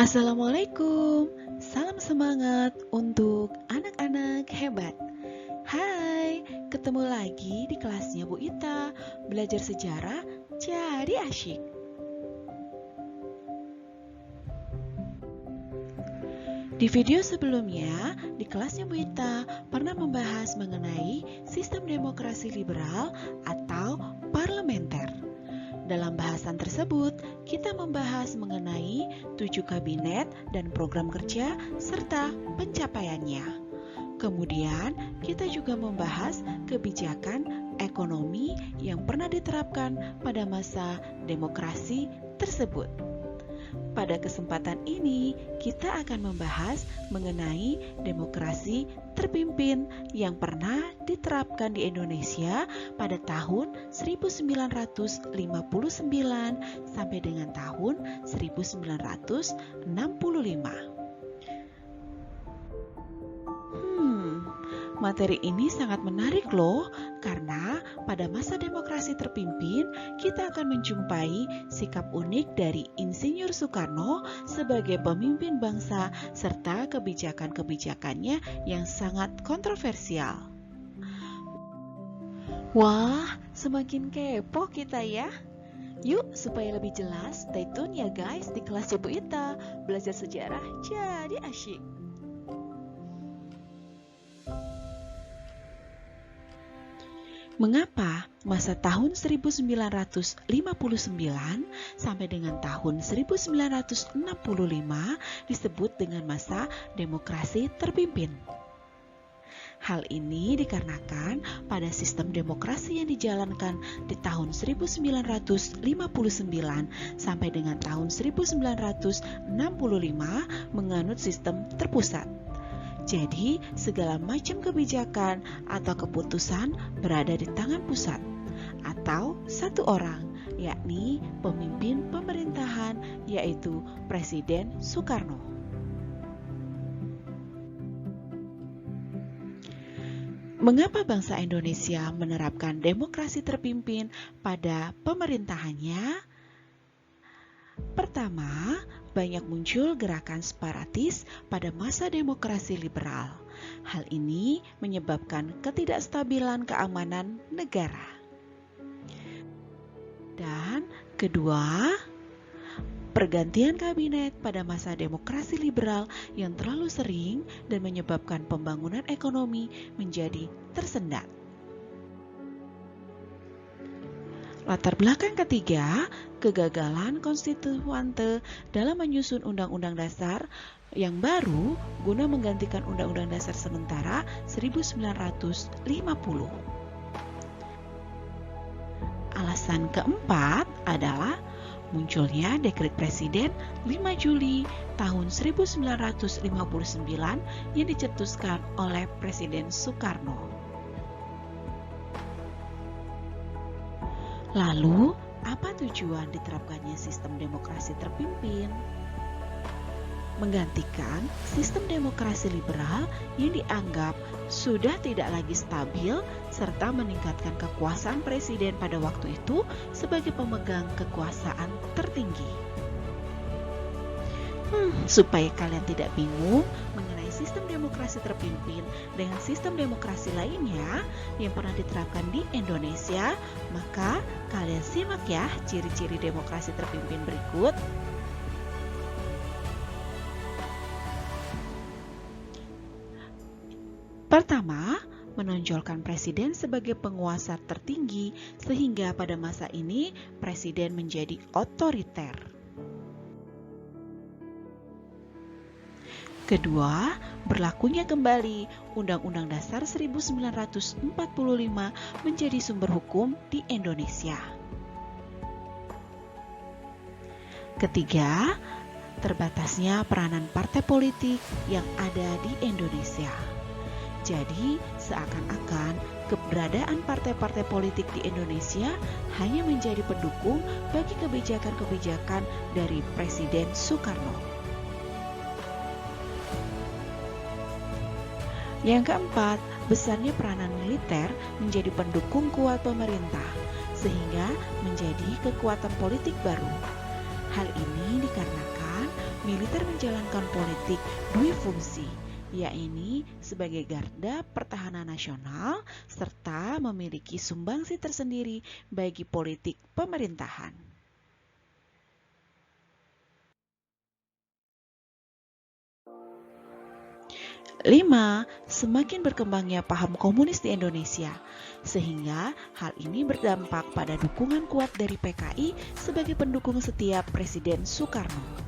Assalamualaikum, salam semangat untuk anak-anak hebat. Hai, ketemu lagi di kelasnya Bu Ita. Belajar sejarah jadi asyik. Di video sebelumnya, di kelasnya Bu Ita pernah membahas mengenai sistem demokrasi liberal atau parlementer. Dalam bahasan tersebut, kita membahas mengenai 7 kabinet dan program kerja serta pencapaiannya. Kemudian, kita juga membahas kebijakan ekonomi yang pernah diterapkan pada masa demokrasi tersebut. Pada kesempatan ini, kita akan membahas mengenai demokrasi terpimpin yang pernah diterapkan di Indonesia pada tahun 1959 sampai dengan tahun 1965. Materi ini sangat menarik loh, karena pada masa demokrasi terpimpin, kita akan menjumpai sikap unik dari Insinyur Soekarno sebagai pemimpin bangsa serta kebijakan-kebijakannya yang sangat kontroversial. Wah, semakin kepo kita ya. Yuk, supaya lebih jelas, stay tune ya guys di kelas Bu Ita. Belajar sejarah jadi asyik. Mengapa masa tahun 1959 sampai dengan tahun 1965 disebut dengan masa demokrasi terpimpin? Hal ini dikarenakan pada sistem demokrasi yang dijalankan di tahun 1959 sampai dengan tahun 1965 menganut sistem terpusat. Jadi, segala macam kebijakan atau keputusan berada di tangan pusat atau satu orang, yakni pemimpin pemerintahan, yaitu Presiden Soekarno. Mengapa bangsa Indonesia menerapkan demokrasi terpimpin pada pemerintahannya? Pertama, banyak muncul gerakan separatis pada masa demokrasi liberal. Hal ini menyebabkan ketidakstabilan keamanan negara. Dan kedua, pergantian kabinet pada masa demokrasi liberal yang terlalu sering dan menyebabkan pembangunan ekonomi menjadi tersendat. Latar belakang ketiga, kegagalan konstituante dalam menyusun Undang-Undang Dasar yang baru guna menggantikan Undang-Undang Dasar sementara 1950. Alasan keempat adalah munculnya Dekret Presiden 5 Juli tahun 1959 yang dicetuskan oleh Presiden Soekarno. Lalu, apa tujuan diterapkannya sistem demokrasi terpimpin? Menggantikan sistem demokrasi liberal yang dianggap sudah tidak lagi stabil serta meningkatkan kekuasaan presiden pada waktu itu sebagai pemegang kekuasaan tertinggi. Supaya kalian tidak bingung mengenai sistem demokrasi terpimpin dengan sistem demokrasi lainnya yang pernah diterapkan di Indonesia, maka kalian simak ya ciri-ciri demokrasi terpimpin berikut. Pertama, menonjolkan presiden sebagai penguasa tertinggi sehingga pada masa ini presiden menjadi otoriter. Kedua, berlakunya kembali Undang-Undang Dasar 1945 menjadi sumber hukum di Indonesia. Ketiga, terbatasnya peranan partai politik yang ada di Indonesia. Jadi, seakan-akan keberadaan partai-partai politik di Indonesia hanya menjadi pendukung bagi kebijakan-kebijakan dari Presiden Soekarno. Yang keempat, besarnya peranan militer menjadi pendukung kuat pemerintah, sehingga menjadi kekuatan politik baru. Hal ini dikarenakan militer menjadi menjalankan politik dui fungsi, yakni sebagai garda pertahanan nasional serta memiliki sumbangsi tersendiri bagi politik pemerintahan. 5. Semakin berkembangnya paham komunis di Indonesia, sehingga hal ini berdampak pada dukungan kuat dari PKI sebagai pendukung setia Presiden Soekarno.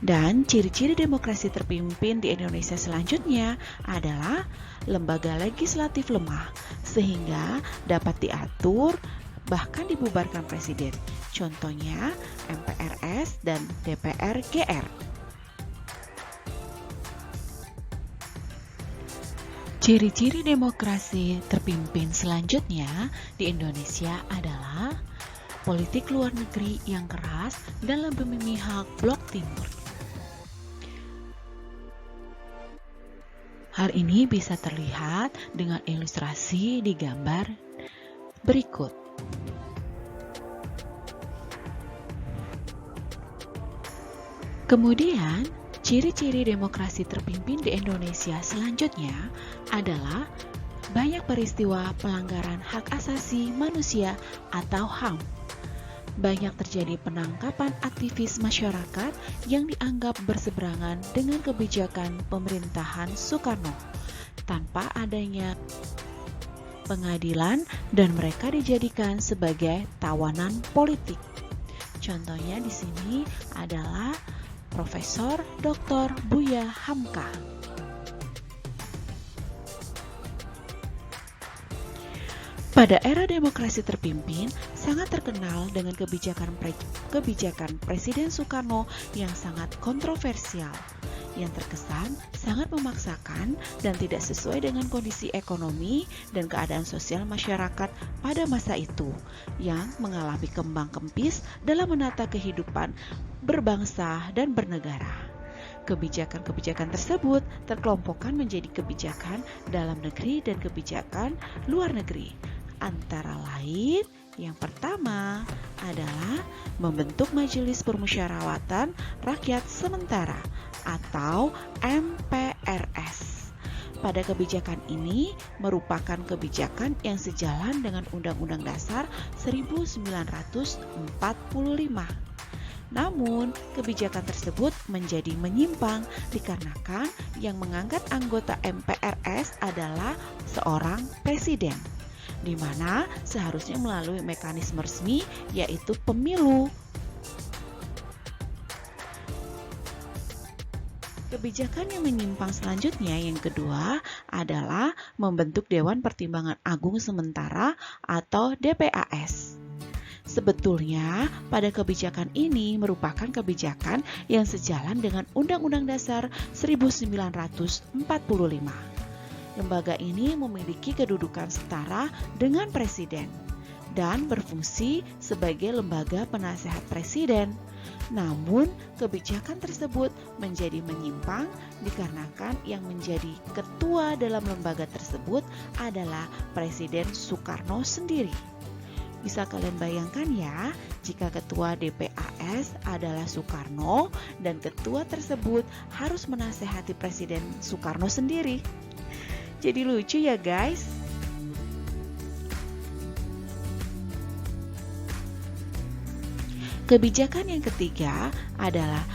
Dan ciri-ciri demokrasi terpimpin di Indonesia selanjutnya adalah lembaga legislatif lemah, sehingga dapat diatur bahkan dibubarkan presiden. Contohnya MPRS dan DPR GR. Ciri-ciri demokrasi terpimpin selanjutnya di Indonesia adalah politik luar negeri yang keras dalam memihak blok timur. Hal ini bisa terlihat dengan ilustrasi di gambar berikut. Kemudian, ciri-ciri demokrasi terpimpin di Indonesia selanjutnya adalah banyak peristiwa pelanggaran hak asasi manusia atau HAM. Banyak terjadi penangkapan aktivis masyarakat yang dianggap berseberangan dengan kebijakan pemerintahan Soekarno tanpa adanya pengadilan dan mereka dijadikan sebagai tawanan politik. Contohnya di sini adalah Profesor Dr. Buya Hamka. Pada era demokrasi terpimpin, sangat terkenal dengan kebijakan Presiden Soekarno yang sangat kontroversial, yang terkesan sangat memaksakan dan tidak sesuai dengan kondisi ekonomi dan keadaan sosial masyarakat pada masa itu, yang mengalami kembang kempis dalam menata kehidupan berbangsa dan bernegara. Kebijakan-kebijakan tersebut terkelompokkan menjadi kebijakan dalam negeri dan kebijakan luar negeri. Antara lain, yang pertama adalah membentuk Majelis Permusyawaratan Rakyat Sementara atau MPRS. Pada kebijakan ini merupakan kebijakan yang sejalan dengan Undang-Undang Dasar 1945. Namun, kebijakan tersebut menjadi menyimpang dikarenakan yang mengangkat anggota MPRS adalah seorang presiden, di mana seharusnya melalui mekanisme resmi yaitu pemilu. Kebijakan yang menyimpang selanjutnya yang kedua adalah membentuk Dewan Pertimbangan Agung Sementara atau DPAS. Sebetulnya, pada kebijakan ini merupakan kebijakan yang sejalan dengan Undang-Undang Dasar 1945. Lembaga ini memiliki kedudukan setara dengan Presiden dan berfungsi sebagai lembaga penasehat Presiden. Namun, kebijakan tersebut menjadi menyimpang dikarenakan yang menjadi ketua dalam lembaga tersebut adalah Presiden Soekarno sendiri. Bisa kalian bayangkan ya, jika ketua DPAS adalah Soekarno dan ketua tersebut harus menasehati Presiden Soekarno sendiri. Jadi lucu ya guys. Kebijakan yang ketiga adalah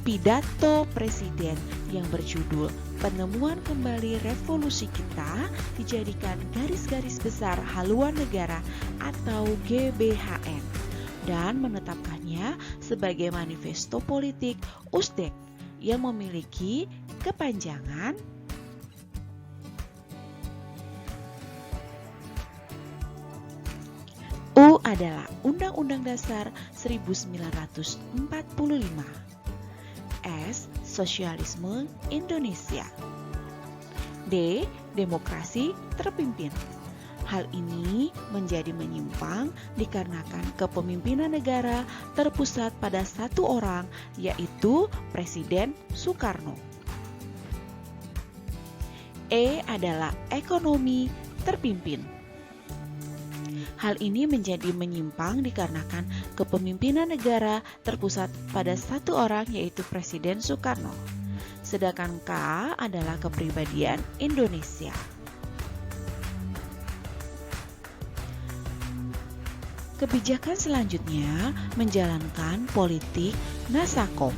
pidato Presiden yang berjudul Penemuan Kembali Revolusi Kita dijadikan garis-garis besar haluan negara atau GBHN dan menetapkannya sebagai manifesto politik USDEK yang memiliki kepanjangan U adalah Undang-Undang Dasar 1945. S. Sosialisme Indonesia. D. Demokrasi terpimpin. Hal ini menjadi menyimpang dikarenakan kepemimpinan negara terpusat pada satu orang, yaitu Presiden Soekarno. E adalah ekonomi terpimpin. Hal ini menjadi menyimpang dikarenakan kepemimpinan negara terpusat pada satu orang, yaitu Presiden Soekarno. Sedangkan K adalah kepribadian Indonesia. Kebijakan selanjutnya menjalankan politik Nasakom.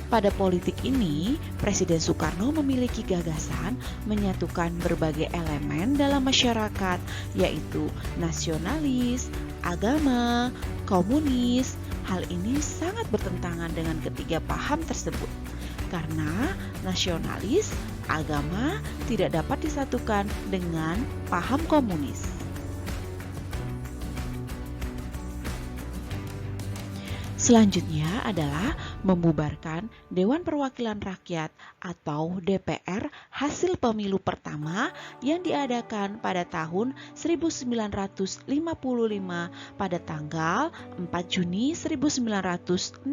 Pada politik ini, Presiden Soekarno memiliki gagasan menyatukan berbagai elemen dalam masyarakat, yaitu nasionalis, agama, komunis. Hal ini sangat bertentangan dengan ketiga paham tersebut, karena nasionalis, agama tidak dapat disatukan dengan paham komunis. Selanjutnya adalah membubarkan Dewan Perwakilan Rakyat atau DPR hasil pemilu pertama yang diadakan pada tahun 1955 pada tanggal 4 Juni 1960.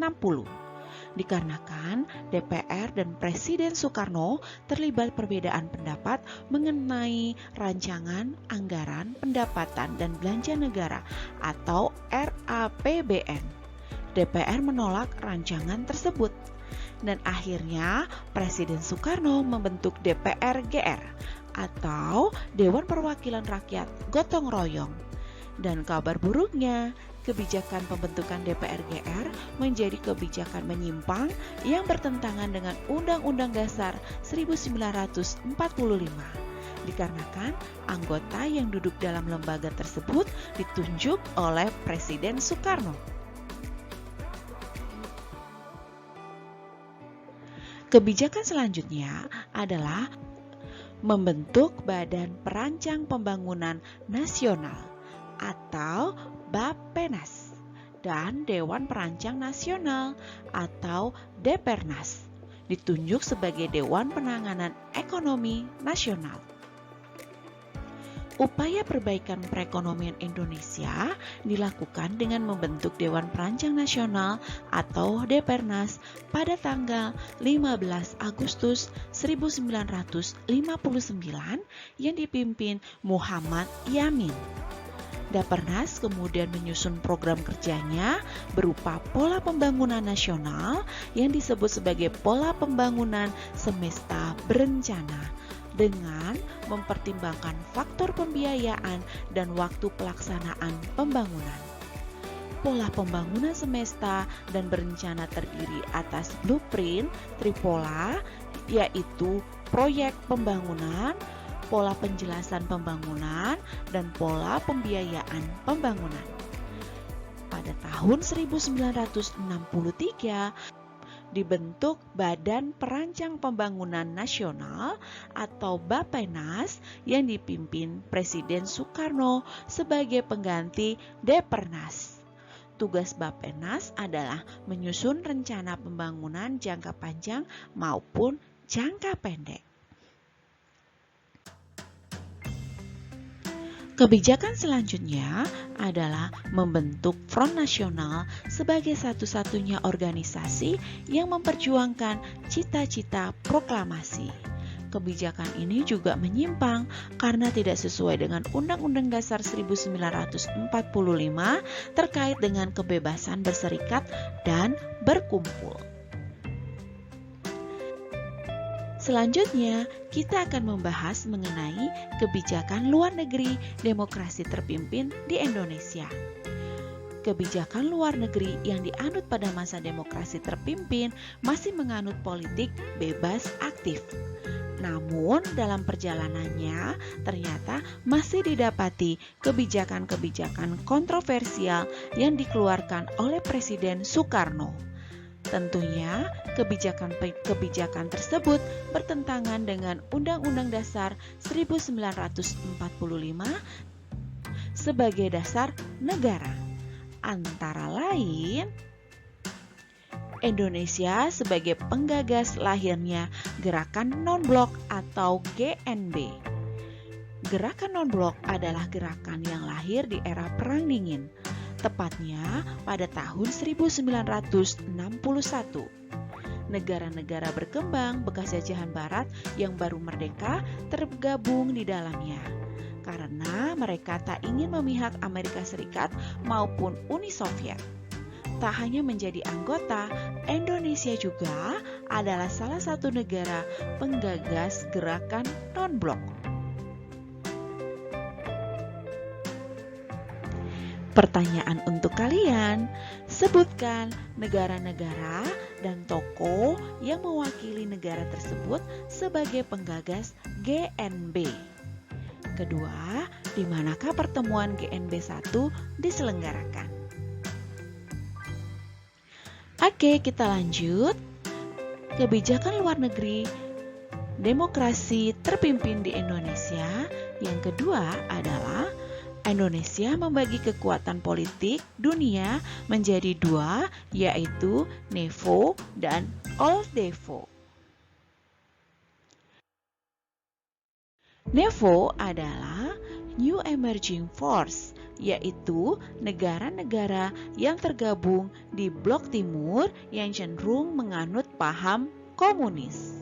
Dikarenakan DPR dan Presiden Soekarno terlibat perbedaan pendapat mengenai rancangan anggaran pendapatan dan belanja negara atau RAPBN. DPR menolak rancangan tersebut dan akhirnya Presiden Soekarno membentuk DPR-GR atau Dewan Perwakilan Rakyat Gotong Royong. Dan kabar buruknya, kebijakan pembentukan DPR-GR menjadi kebijakan menyimpang yang bertentangan dengan Undang-Undang Dasar 1945. Dikarenakan anggota yang duduk dalam lembaga tersebut ditunjuk oleh Presiden Soekarno. Kebijakan selanjutnya adalah membentuk Badan Perancang Pembangunan Nasional atau Bappenas dan Dewan Perancang Nasional atau Depernas, ditunjuk sebagai Dewan Penanganan Ekonomi Nasional. Upaya perbaikan perekonomian Indonesia dilakukan dengan membentuk Dewan Perancang Nasional atau Depernas pada tanggal 15 Agustus 1959 yang dipimpin Muhammad Yamin. Depernas kemudian menyusun program kerjanya berupa pola pembangunan nasional yang disebut sebagai pola pembangunan semesta berencana, dengan mempertimbangkan faktor pembiayaan dan waktu pelaksanaan pembangunan. Pola pembangunan semesta dan berencana terdiri atas blueprint tripola, yaitu proyek pembangunan, pola penjelasan pembangunan, dan pola pembiayaan pembangunan. Pada tahun 1963, dibentuk Badan Perancang Pembangunan Nasional atau Bappenas yang dipimpin Presiden Soekarno sebagai pengganti Depernas. Tugas Bappenas adalah menyusun rencana pembangunan jangka panjang maupun jangka pendek. Kebijakan selanjutnya adalah membentuk Front Nasional sebagai satu-satunya organisasi yang memperjuangkan cita-cita proklamasi. Kebijakan ini juga menyimpang karena tidak sesuai dengan Undang-Undang Dasar 1945 terkait dengan kebebasan berserikat dan berkumpul. Selanjutnya, kita akan membahas mengenai kebijakan luar negeri demokrasi terpimpin di Indonesia. Kebijakan luar negeri yang dianut pada masa demokrasi terpimpin masih menganut politik bebas aktif. Namun, dalam perjalanannya ternyata masih didapati kebijakan-kebijakan kontroversial yang dikeluarkan oleh Presiden Soekarno. Tentunya, kebijakan tersebut bertentangan dengan Undang-Undang Dasar 1945 sebagai dasar negara. Antara lain, Indonesia sebagai penggagas lahirnya Gerakan Non-Blok atau GNB. Gerakan Non-Blok adalah gerakan yang lahir di era Perang Dingin, tepatnya pada tahun 1961. Negara-negara berkembang bekas jajahan Barat yang baru merdeka tergabung di dalamnya. karena mereka tak ingin memihak Amerika Serikat maupun Uni Soviet. Tak hanya menjadi anggota, Indonesia juga adalah salah satu negara penggagas gerakan non-blok. Pertanyaan untuk kalian, sebutkan negara-negara dan tokoh yang mewakili negara tersebut sebagai penggagas GNB. Kedua, di manakah pertemuan GNB 1 diselenggarakan? Oke, kita lanjut. Kebijakan luar negeri demokrasi terpimpin di Indonesia. Yang kedua adalah Indonesia membagi kekuatan politik dunia menjadi dua, yaitu NEVO dan OLDEVO. NEVO adalah New Emerging Force, yaitu negara-negara yang tergabung di blok timur yang cenderung menganut paham komunis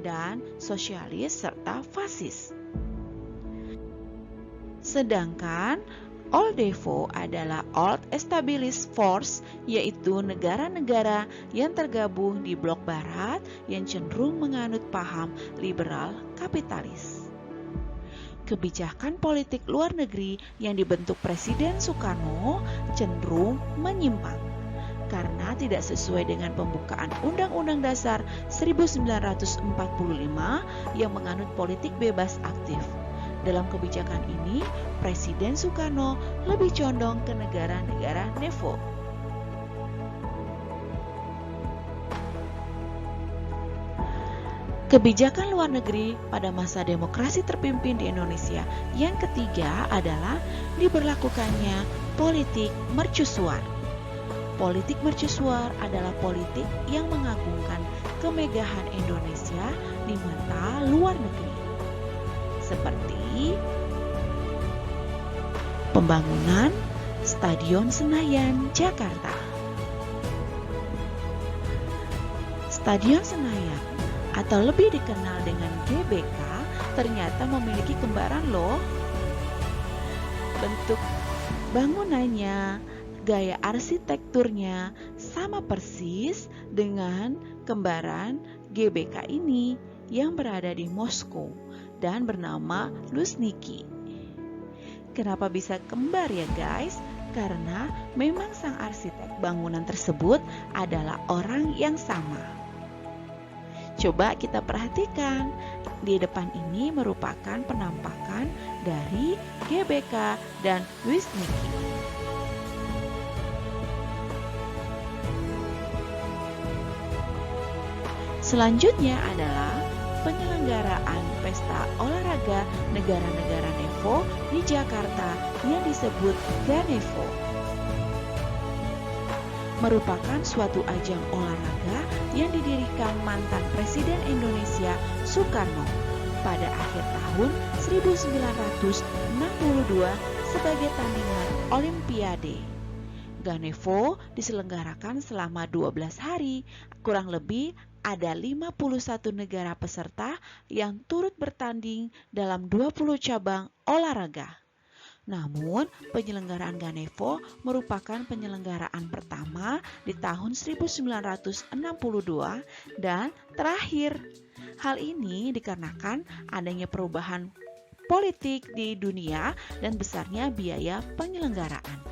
dan sosialis serta fasis. Sedangkan OLDEVO adalah Old Established Force, yaitu negara-negara yang tergabung di blok barat yang cenderung menganut paham liberal kapitalis. Kebijakan politik luar negeri yang dibentuk Presiden Soekarno cenderung menyimpang karena tidak sesuai dengan pembukaan Undang-Undang Dasar 1945 yang menganut politik bebas aktif. Dalam kebijakan ini, Presiden Soekarno lebih condong ke negara-negara NEVO. Kebijakan luar negeri pada masa demokrasi terpimpin di Indonesia yang ketiga adalah diberlakukannya politik mercusuar. Politik mercusuar adalah politik yang mengagungkan kemegahan Indonesia di mata luar negeri, seperti pembangunan Stadion Senayan, Jakarta. Stadion Senayan atau lebih dikenal dengan GBK ternyata memiliki kembaran loh. Bentuk bangunannya, gaya arsitekturnya sama persis dengan kembaran GBK ini yang berada di Moskow dan bernama Luzhniki. Kenapa bisa kembar ya guys? Karena memang sang arsitek bangunan tersebut adalah orang yang sama. Coba kita perhatikan, di depan ini merupakan penampakan dari GBK dan Luzhniki. Selanjutnya adalah penyelenggaraan pesta olahraga negara-negara NEVO di Jakarta yang disebut GANEVO. Merupakan suatu ajang olahraga yang didirikan mantan Presiden Indonesia Soekarno pada akhir tahun 1962 sebagai tandingan Olimpiade. GANEVO diselenggarakan selama 12 hari, kurang lebih ada 51 negara peserta yang turut bertanding dalam 20 cabang olahraga. Namun, penyelenggaraan GANEVO merupakan penyelenggaraan pertama di tahun 1962 dan terakhir. Hal ini dikarenakan adanya perubahan politik di dunia dan besarnya biaya penyelenggaraan.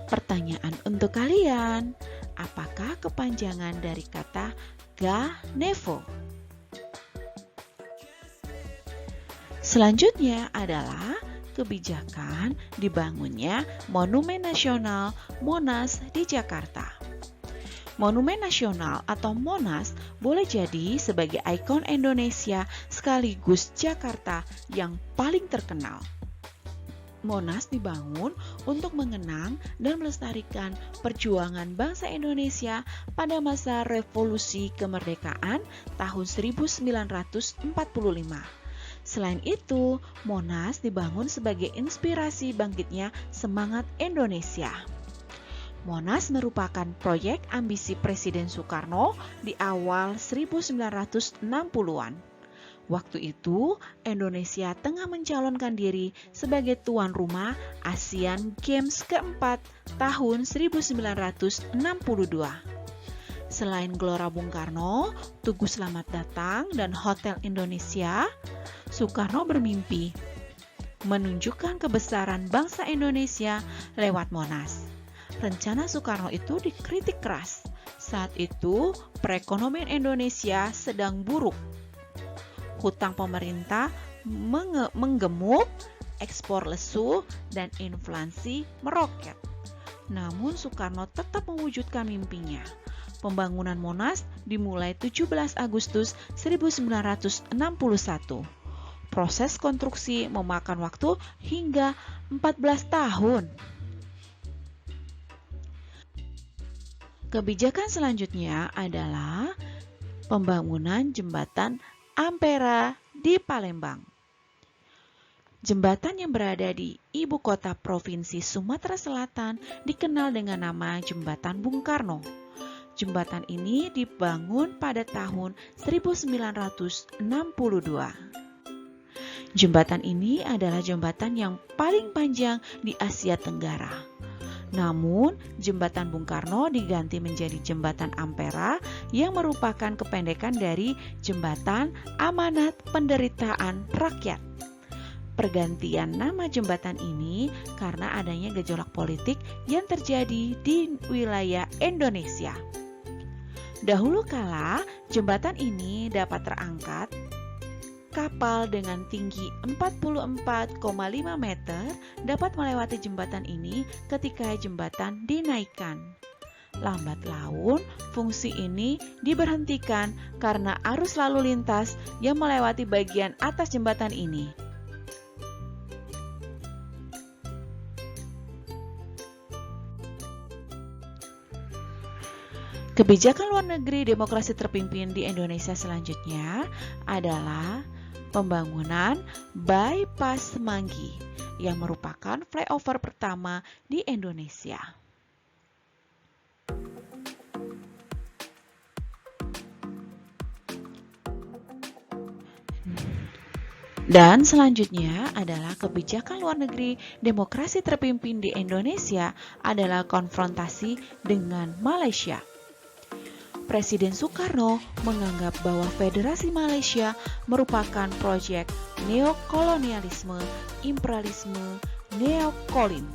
Pertanyaan untuk kalian, apakah kepanjangan dari kata GANEVO? Selanjutnya adalah kebijakan dibangunnya Monumen Nasional Monas di Jakarta. Monumen Nasional atau Monas boleh jadi sebagai ikon Indonesia sekaligus Jakarta yang paling terkenal. Monas dibangun untuk mengenang dan melestarikan perjuangan bangsa Indonesia pada masa revolusi kemerdekaan tahun 1945. Selain itu, Monas dibangun sebagai inspirasi bangkitnya semangat Indonesia. Monas merupakan proyek ambisi Presiden Soekarno di awal 1960-an. Waktu itu, Indonesia tengah mencalonkan diri sebagai tuan rumah Asian Games keempat tahun 1962. Selain Gelora Bung Karno, Tugu Selamat Datang, dan Hotel Indonesia, Soekarno bermimpi menunjukkan kebesaran bangsa Indonesia lewat Monas. Rencana Soekarno itu dikritik keras. Saat itu, perekonomian Indonesia sedang buruk. Hutang pemerintah menggemuk, ekspor lesu, dan inflasi meroket. Namun Soekarno tetap mewujudkan mimpinya. Pembangunan Monas dimulai 17 Agustus 1961. Proses konstruksi memakan waktu hingga 14 tahun. Kebijakan selanjutnya adalah pembangunan jembatan Ampera di Palembang. Jembatan yang berada di ibu kota Provinsi Sumatera Selatan dikenal dengan nama Jembatan Bung Karno. Jembatan ini dibangun pada tahun 1962. Jembatan ini adalah jembatan yang paling panjang di Asia Tenggara. Namun, Jembatan Bung Karno diganti menjadi Jembatan Ampera yang merupakan kependekan dari Jembatan Amanat Penderitaan Rakyat. Pergantian nama jembatan ini karena adanya gejolak politik yang terjadi di wilayah Indonesia. Dahulu kala, jembatan ini dapat terangkat kapal dengan tinggi 44,5 meter dapat melewati jembatan ini ketika jembatan dinaikkan. Lambat laun, fungsi ini diberhentikan karena arus lalu lintas yang melewati bagian atas jembatan ini. Kebijakan luar negeri demokrasi terpimpin di Indonesia selanjutnya adalah pembangunan bypass Semanggi yang merupakan flyover pertama di Indonesia. Dan selanjutnya adalah kebijakan luar negeri demokrasi terpimpin di Indonesia adalah konfrontasi dengan Malaysia. Presiden Soekarno menganggap bahwa Federasi Malaysia merupakan proyek neokolonialisme, imperialisme, neokolin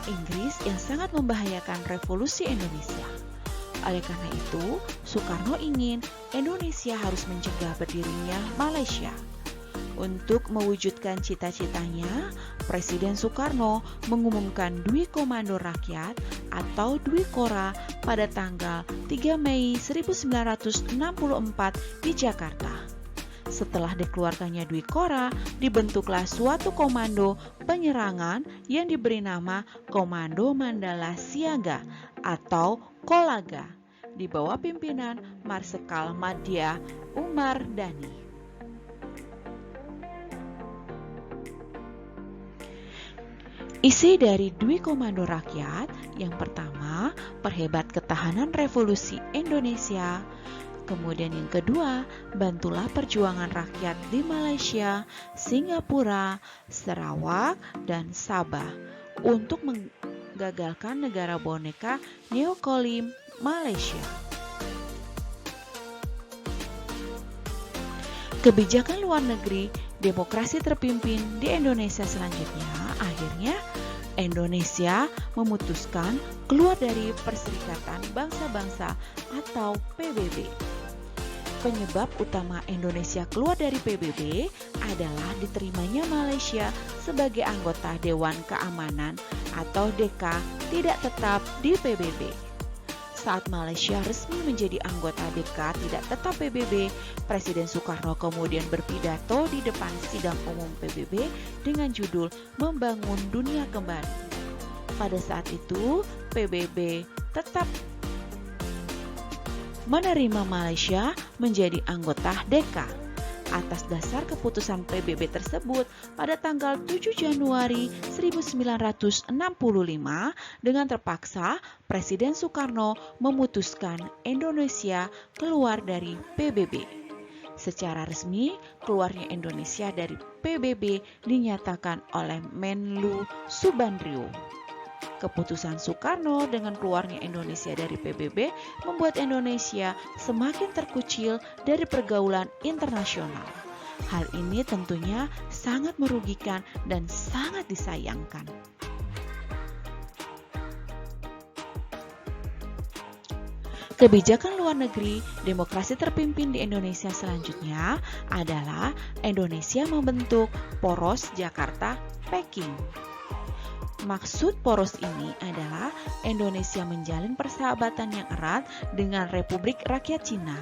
Inggris yang sangat membahayakan revolusi Indonesia. Oleh karena itu, Soekarno ingin Indonesia harus mencegah berdirinya Malaysia. Untuk mewujudkan cita-citanya, Presiden Soekarno mengumumkan Dwi Komando Rakyat atau Dwi Kora pada tanggal 3 Mei 1964 di Jakarta. Setelah dikeluarkannya Dwi Kora, dibentuklah suatu komando penyerangan yang diberi nama Komando Mandala Siaga atau Kolaga di bawah pimpinan Marsikal Madya Umar Dhani. Isi dari Dwi Komando Rakyat yang pertama, perhebat ketahanan revolusi Indonesia. Kemudian yang kedua, bantulah perjuangan rakyat di Malaysia, Singapura, Sarawak, dan Sabah untuk menggagalkan negara boneka neokolim Malaysia. Kebijakan luar negeri demokrasi terpimpin di Indonesia selanjutnya, akhirnya Indonesia memutuskan keluar dari Perserikatan Bangsa-Bangsa atau PBB. Penyebab utama Indonesia keluar dari PBB adalah diterimanya Malaysia sebagai anggota Dewan Keamanan atau DK tidak tetap di PBB. Saat Malaysia resmi menjadi anggota DK tidak tetap PBB, Presiden Soekarno kemudian berpidato di depan sidang umum PBB dengan judul Membangun Dunia Kembali. Pada saat itu, PBB tetap menerima Malaysia menjadi anggota DK. Atas dasar keputusan PBB tersebut, pada tanggal 7 Januari 1965, dengan terpaksa Presiden Soekarno memutuskan Indonesia keluar dari PBB. Secara resmi, keluarnya Indonesia dari PBB dinyatakan oleh Menlu Subandrio. Keputusan Soekarno dengan keluarnya Indonesia dari PBB membuat Indonesia semakin terkucil dari pergaulan internasional. Hal ini tentunya sangat merugikan dan sangat disayangkan. Kebijakan luar negeri demokrasi terpimpin di Indonesia selanjutnya adalah Indonesia membentuk poros Jakarta-Peking. Maksud poros ini adalah Indonesia menjalin persahabatan yang erat dengan Republik Rakyat Cina.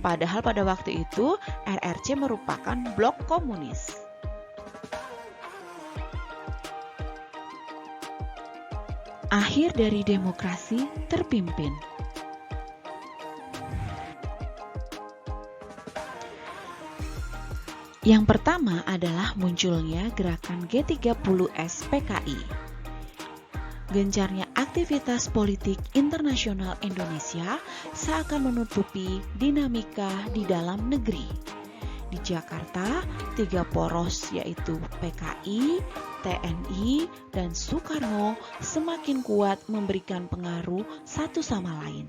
Padahal pada waktu itu RRC merupakan blok komunis. Akhir dari demokrasi terpimpin. Yang pertama adalah munculnya gerakan G30S PKI. Gencarnya aktivitas politik internasional Indonesia seakan menutupi dinamika di dalam negeri. Di Jakarta, 3 poros yaitu PKI, TNI, dan Soekarno semakin kuat memberikan pengaruh satu sama lain.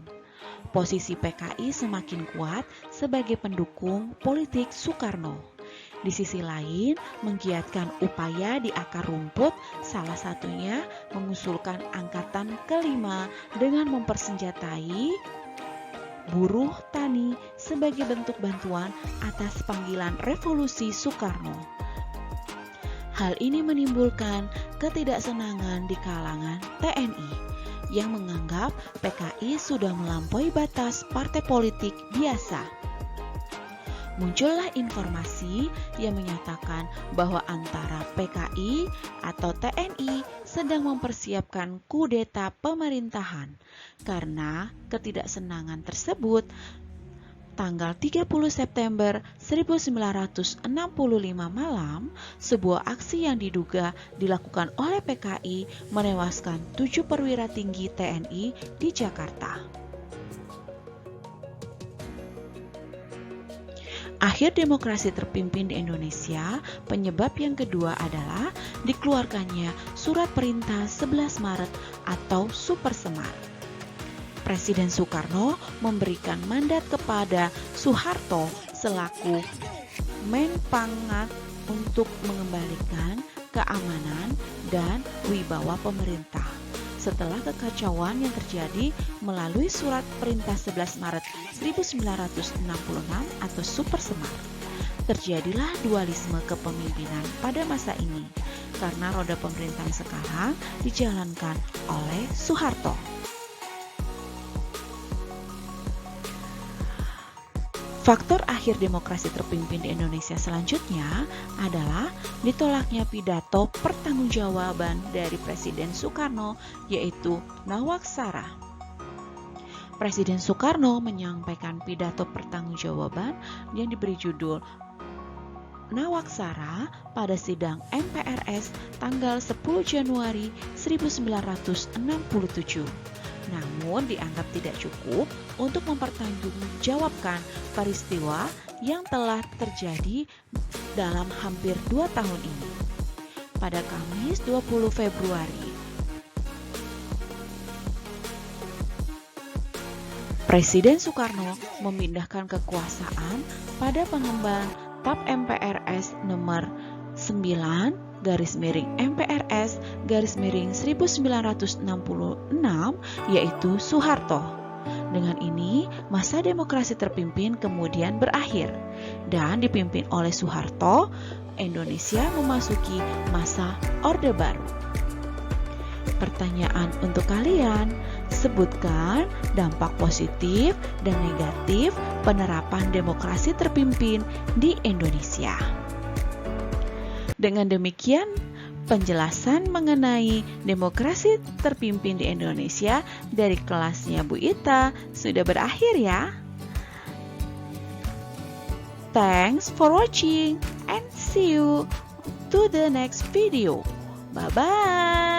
Posisi PKI semakin kuat sebagai pendukung politik Soekarno. Di sisi lain, menggiatkan upaya di akar rumput, salah satunya mengusulkan angkatan kelima dengan mempersenjatai buruh tani sebagai bentuk bantuan atas panggilan revolusi Soekarno. Hal ini menimbulkan ketidaksenangan di kalangan TNI yang menganggap PKI sudah melampaui batas partai politik biasa. Muncullah informasi yang menyatakan bahwa antara PKI atau TNI sedang mempersiapkan kudeta pemerintahan. Karena ketidaksenangan tersebut, tanggal 30 September 1965 malam, sebuah aksi yang diduga dilakukan oleh PKI menewaskan 7 perwira tinggi TNI di Jakarta. Akhir demokrasi terpimpin di Indonesia, penyebab yang kedua adalah dikeluarkannya Surat Perintah 11 Maret atau Super Semar. Presiden Soekarno memberikan mandat kepada Soeharto selaku Menpangat untuk mengembalikan keamanan dan wibawa pemerintah. Setelah kekacauan yang terjadi melalui Surat Perintah 11 Maret 1966 atau Super Semar, terjadilah dualisme kepemimpinan pada masa ini karena roda pemerintahan sekarang dijalankan oleh Soeharto. Faktor akhir demokrasi terpimpin di Indonesia selanjutnya adalah ditolaknya pidato pertanggungjawaban dari Presiden Soekarno, yaitu Nawaksara. Presiden Soekarno menyampaikan pidato pertanggungjawaban yang diberi judul Nawaksara pada sidang MPRS tanggal 10 Januari 1967. Namun dianggap tidak cukup untuk mempertanggungjawabkan peristiwa yang telah terjadi dalam hampir 2 tahun ini. Pada Kamis 20 Februari, Presiden Soekarno memindahkan kekuasaan pada pengemban TAP MPRS nomor 9 MPRS 1966 yaitu Soeharto. Dengan ini, masa demokrasi terpimpin kemudian berakhir dan dipimpin oleh Soeharto, Indonesia memasuki masa Orde Baru. Pertanyaan untuk kalian, sebutkan dampak positif dan negatif penerapan demokrasi terpimpin di Indonesia. Dengan demikian, penjelasan mengenai demokrasi terpimpin di Indonesia dari kelasnya Bu Ita sudah berakhir ya. Thanks for watching and see you to the next video. Bye-bye.